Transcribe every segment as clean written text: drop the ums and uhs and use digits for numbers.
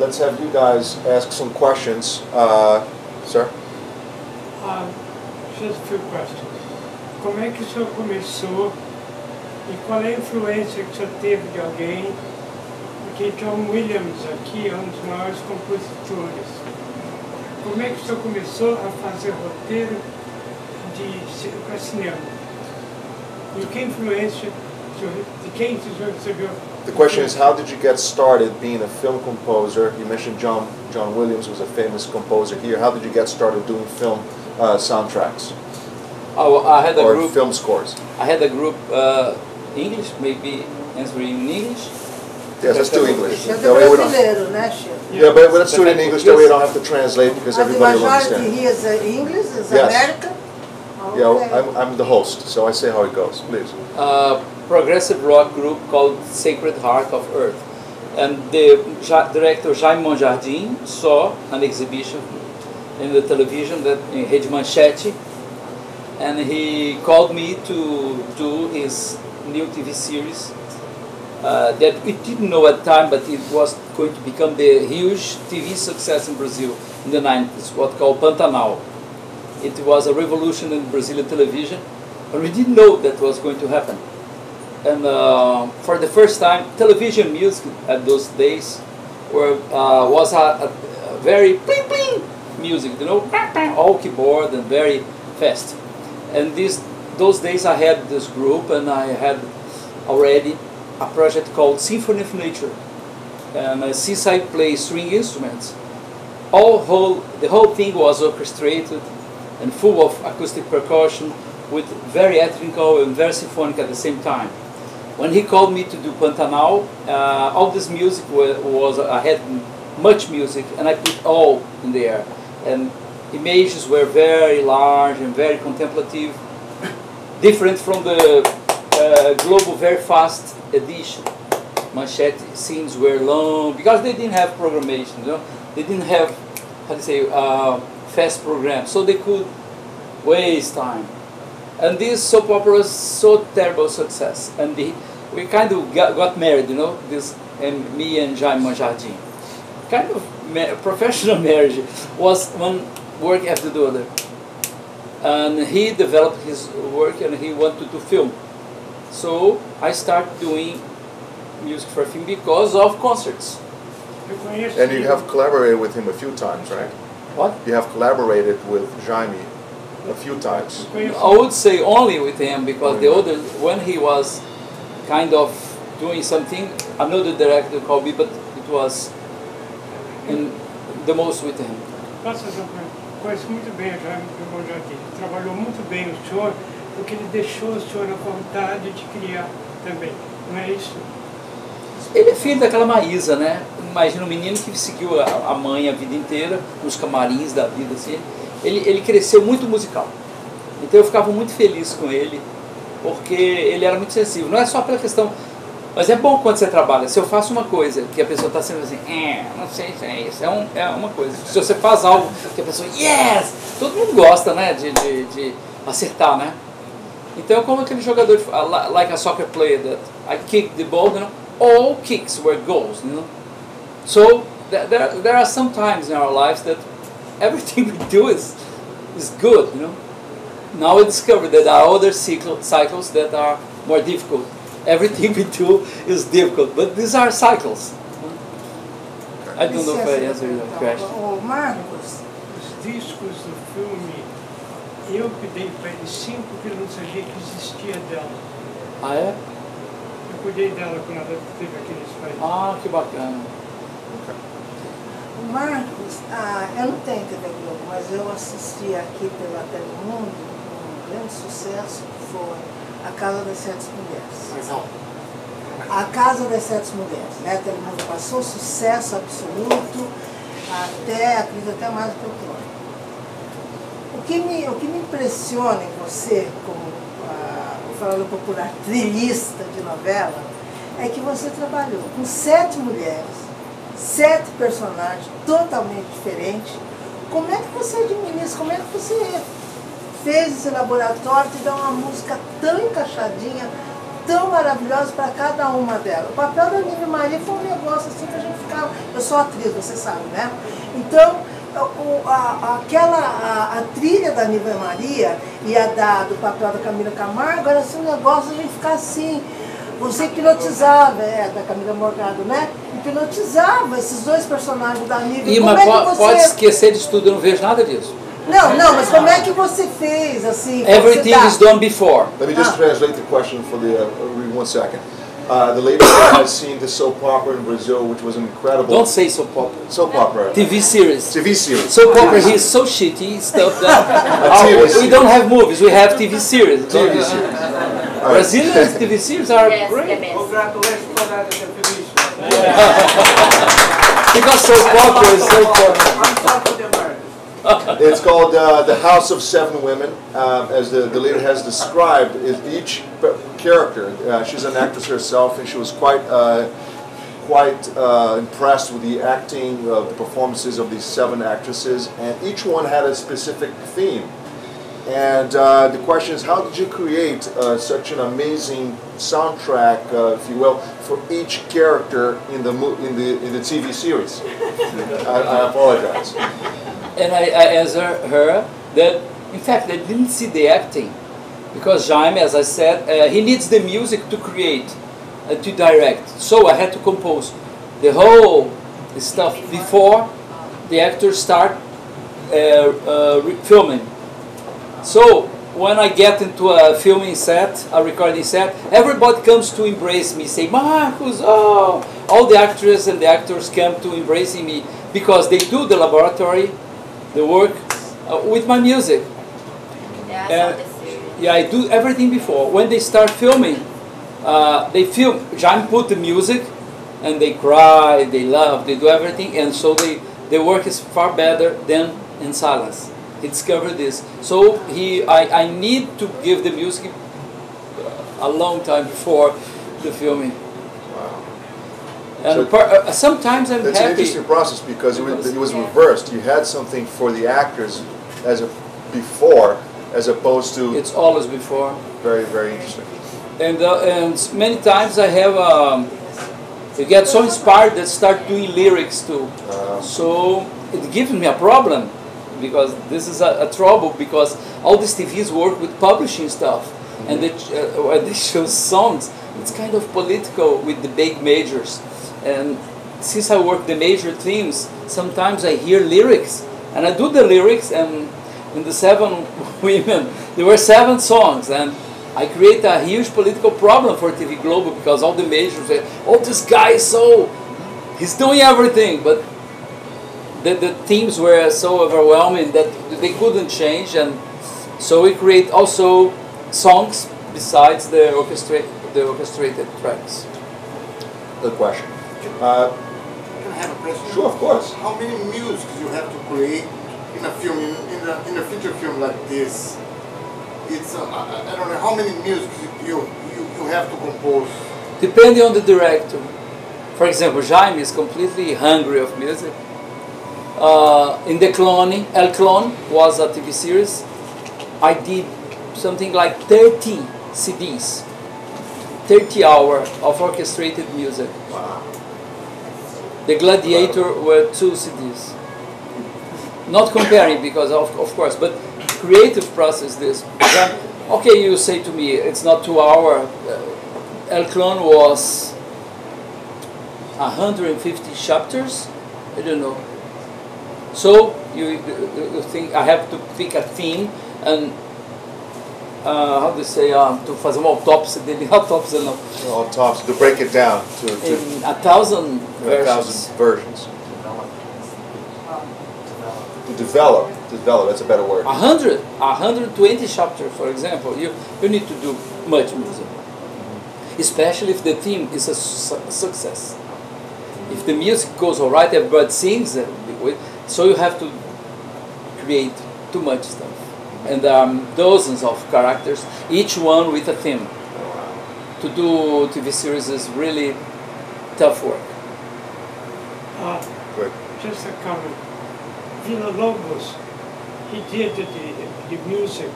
let's have you guys ask some questions. Sir? Just a few questions. Como é que o senhor começou e qual é a influência que o senhor teve de alguém? Porque John Williams aqui é um dos maiores compositores. Como é que o senhor começou a fazer roteiro para cinema? E que influência de quem o senhor recebeu? The question is, how did you get started being a film composer? You mentioned John Williams was a famous composer here. How did you get started doing film soundtracks? I had a or group. Film scores? I had a group, English, maybe answering in English. Yes, let's do English. You're the brasileiro, né, Chico? Yeah, but let's do it in English, that way we don't have to translate because everybody will understand. The majority here is English, is Yes. American? Okay. Yeah, I'm the host, so I say how it goes, please. Progressive rock group called Sacred Heart of Earth. And the director Jaime Monjardim saw an exhibition in the television that in Rede Manchete, and he called me to do his new TV series that we didn't know at the time, but it was going to become the huge TV success in Brazil in the 90s, what called Pantanal. It was a revolution in Brazilian television, but we didn't know that was going to happen. And for the first time, television music at those days was a very bling bling music, you know, all keyboard and very fast. And those days I had this group, and I had already a project called Symphony of Nature. And since I play string instruments, the whole thing was orchestrated and full of acoustic percussion with very ethnical and very symphonic at the same time. When he called me to do Pantanal, all this music I had much music, and I put all in there. And images were very large and very contemplative, different from the global very fast edition. Manchete scenes were long because they didn't have programmation, you know? They didn't have, how to say, fast programs, so they could waste time. And this soap opera was so terrible success, and we kind of got married, you know, me and Jaime Monjardim. Kind of professional marriage, was one work after the other. And he developed his work and he wanted to film. So I started doing music for film because of concerts. And you have collaborated with him a few times, right? What? You have collaborated with Jaime a few times. I would say only with him, because the other, when he was kind of doing something, another director called me, but it was in the most with him. Posso fazer uma pergunta? Conheço muito bem o Jaime Monjardim. Trabalhou muito bem o senhor, porque ele deixou o senhor à vontade de criar também, não é isso? Ele é filho daquela Maísa, né? Imagina um menino que seguiu a mãe a vida inteira, nos camarins da vida, assim. Ele cresceu muito musical. Então eu ficava muito feliz com ele, porque ele era muito sensível. Não é só pela questão... Mas é bom quando você trabalha. Se eu faço uma coisa que a pessoa está sendo assim, não sei se é isso, é uma coisa. Se você faz algo que a pessoa, yes! Todo mundo gosta, né, de acertar, né? Então, como aquele jogador, like a soccer player, that I kicked the ball, you know, all kicks were goals, you know. So there are some times in our lives that everything we do is good, you know. Now I discovered that there are other cycles that are more difficult. Everything we do is difficult, but these are cycles. I don't know if I answered your question. O Marcos, Os discos do filme, eu cuidei para ele 5 que eu não sabia que existia dela. Ah, é? Eu cuidei dela quando ela teve aqueles países. Ah, que bacana. o Marcos, eu não tenho TV Globo, mas eu assisti aqui pela Telemundo um grande sucesso que foi A Casa das Sete Mulheres. A Casa das Sete Mulheres, né? A Telemundo passou sucesso absoluto, acredito até mais do que o Clone. O que me impressiona em você, como o falando popular, trilhista de novela, é que você trabalhou com 7 mulheres, 7 personagens totalmente diferentes. Como é que você administra, como é que você fez esse laboratório de dar uma música tão encaixadinha, tão maravilhosos para cada uma delas. O papel da Nive Maria foi um negócio assim que a gente ficava... Eu sou atriz, você sabe, né? Então, a trilha da Nive Maria e do papel da Camila Camargo era assim, um negócio de a gente ficar assim... Você hipnotizava, da Camila Morgado, né? Hipnotizava esses dois personagens da Nive. E, mas pode esquecer disso tudo, eu não vejo nada disso. Não, mas como é que você fez, assim? Everything is done before. Let me just translate the question for the, read 1 second. The lady has seen the soap opera in Brazil, which was an incredible... Don't say soap opera. Soap opera. TV series. TV series. Soap opera is so shitty stuff that we don't have movies, we have TV series. TV series. Brazilian TV series are great. Congratulations for that definition. Because soap opera is so popular. It's called The House of Seven Women, as the leader has described. Each character, she's an actress herself, and she was quite impressed with the acting, the performances of these 7 actresses, and each one had a specific theme. And the question is, how did you create such an amazing soundtrack, if you will, for each character in the TV series? I apologize. And I answered her that, in fact, I didn't see the acting, because Jaime, as I said, he needs the music to create, to direct. So I had to compose the whole stuff before the actors start filming. So when I get into a filming set, a recording set, everybody comes to embrace me, say, Marcos, oh! All the actresses and the actors come to embracing me because they do the laboratory, the work with my music. Yeah, I do everything before. When they start filming, they film. Jaime put the music, and they cry, they laugh, they do everything, and so the work is far better than in salas. He discovered this. So I need to give the music a long time before the filming. Wow. And So sometimes I'm it's happy. an interesting process because it was reversed. You had something for the actors before, as opposed to... It's always before. Very, very interesting. And many times I have, you get so inspired that start doing lyrics too. So it gives me a problem, because this is a trouble, because all these TVs work with publishing stuff, and when they show songs, it's kind of political with the big majors. And since I work the major themes, sometimes I hear lyrics, and I do the lyrics, and in the 7 women, there were 7 songs, and I create a huge political problem for TV Globo, because all the majors say, oh, this guy is he's doing everything, but the themes were so overwhelming that they couldn't change, and so we create also songs besides the orchestrated tracks. Good question. Can I have a question? Sure, of course. How many musics you have to create in a film, in a feature film like this? It's I don't know how many music you have to compose. Depending on the director. For example, Jaime is completely hungry of music. In the Clone, El Clone was a TV series. I did something like 30 CDs, 30 hours of orchestrated music. Wow. The Gladiator were 2 CDs. Not comparing, because of course, but creative process this. Okay, you say to me, it's not 2 hours. El Clone was 150 chapters. I don't know. So you think I have to pick a theme and how do you say, to fazer uma autópsia dele, autópsia não. Autopsy, to break it down to In 1,000 versions. 1,000 versions. To develop, that's a better word. 120 chapters, for example. You need to do much music, especially if the theme is a success. If the music goes all right, everybody sings, so you have to create too much stuff. And there are dozens of characters, each one with a theme. To do TV series is really tough work. Good. Just a comment. Villa Lobos, he did the music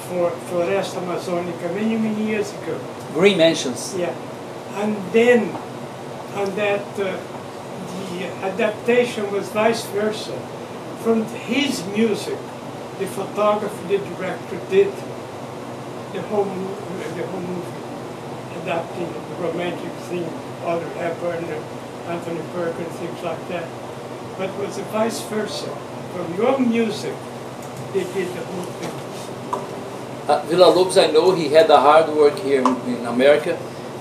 for Floresta Amazônica many years ago. Green Mansions. Yeah, and then on that the adaptation was vice versa. From his music, the photographer, the director did the whole movie, adapting the romantic theme, Audrey Hepburn, Anthony Perkins, things like that. But it was vice versa. From your music, they did the whole thing. Villa-Lobos, I know he had a hard work here in America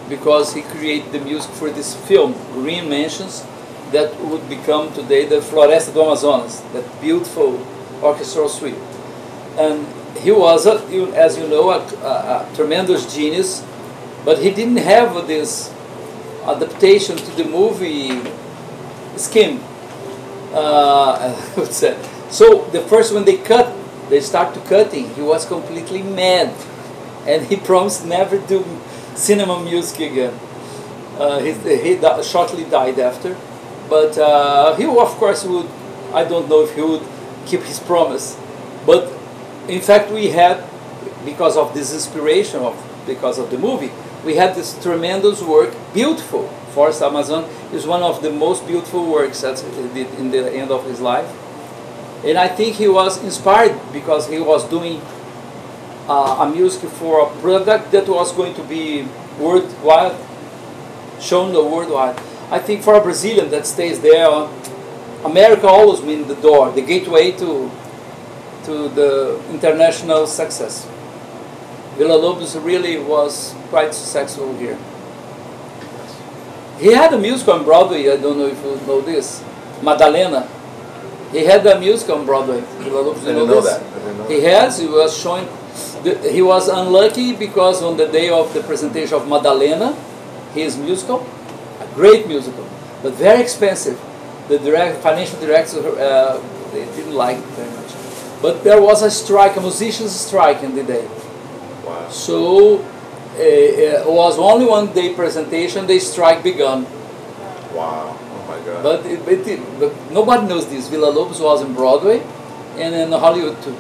because he created the music for this film, Green Mansions, that would become today the Floresta do Amazonas, that beautiful orchestral suite. And he was, as you know, a tremendous genius, but he didn't have this adaptation to the movie scheme. I would say. So the first when they start to cutting, he was completely mad, and he promised never to do cinema music again. He shortly died after, but he of course would. I don't know if he would keep his promise, but in fact we had, because of this inspiration, because of the movie, we had this tremendous work, beautiful. Forest Amazon is one of the most beautiful works that he did in the end of his life. And I think he was inspired because he was doing a music for a product that was going to be worldwide, shown worldwide. I think for a Brazilian that stays there, America always means the door, the gateway to the international success. Villa-Lobos really was quite successful here. He had a musical on Broadway, I don't know if you know this, Madalena. He had a musical on Broadway. Villa-Lobos, I didn't know that. He was showing, he was unlucky because on the day of the presentation of Madalena, his musical, a great musical, but very expensive. The financial director, they didn't like it very much. But there was a strike, a musician's strike in the day. Wow. So it was only one day presentation, the strike began. Wow. Oh my God. But nobody knows this. Villa-Lobos was in Broadway and in Hollywood too.